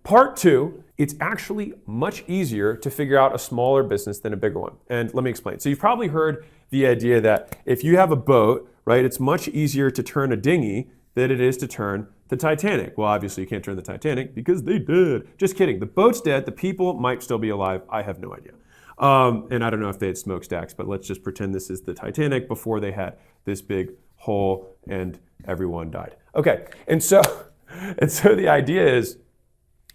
Part two, it's actually much easier to figure out a smaller business than a bigger one. And let me explain. So you've probably heard the idea that if you have a boat, right, it's much easier to turn a dinghy than it is to turn the Titanic. Well, obviously you can't turn the Titanic because they did. Just kidding. The boat's dead. The people might still be alive. I have no idea. And I don't know if they had smokestacks, but let's just pretend this is the Titanic before they had this big hole and everyone died. Okay, and so the idea is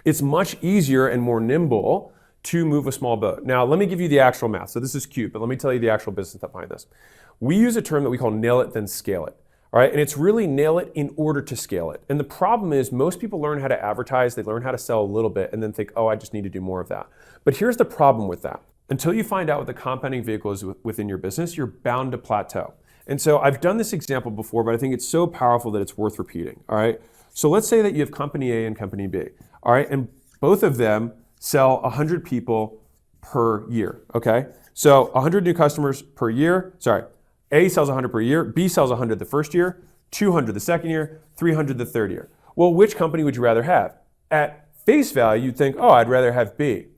it's much easier and more nimble to move a small boat. Now, let me give you the actual math. So this is cute, but let me tell you the actual business behind this. We use a term that we call nail it, then scale it. All right, and it's really nail it in order to scale it. And the problem is most people learn how to advertise, they learn how to sell a little bit and then think, oh, I just need to do more of that. But here's the problem with that. Until you find out what the compounding vehicle is within your business, you're bound to plateau. And so I've done this example before, but I think it's so powerful that it's worth repeating, all right? So let's say that you have company A and company B, all right? And both of them sell 100 people per year, okay? So 100 new customers per year, A sells 100 per year, B sells 100 the first year, 200 the second year, 300 the third year. Well, which company would you rather have? At face value, you'd think, oh, I'd rather have B.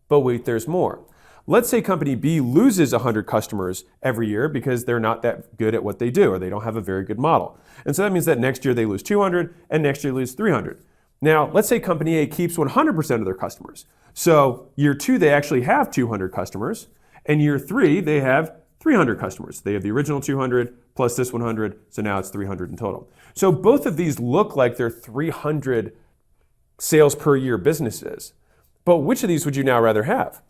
But wait, there's more. Let's say company B loses 100 customers every year because they're not that good at what they do or they don't have a very good model. And so that means that next year they lose 200 and next year they lose 300. Now, let's say company A keeps 100% of their customers. So year 2, they actually have 200 customers, and year 3, they have 300 customers. They have the original 200 plus this 100, so now it's 300 in total. So both of these look like they're 300 sales per year businesses. But which of these would you now rather have?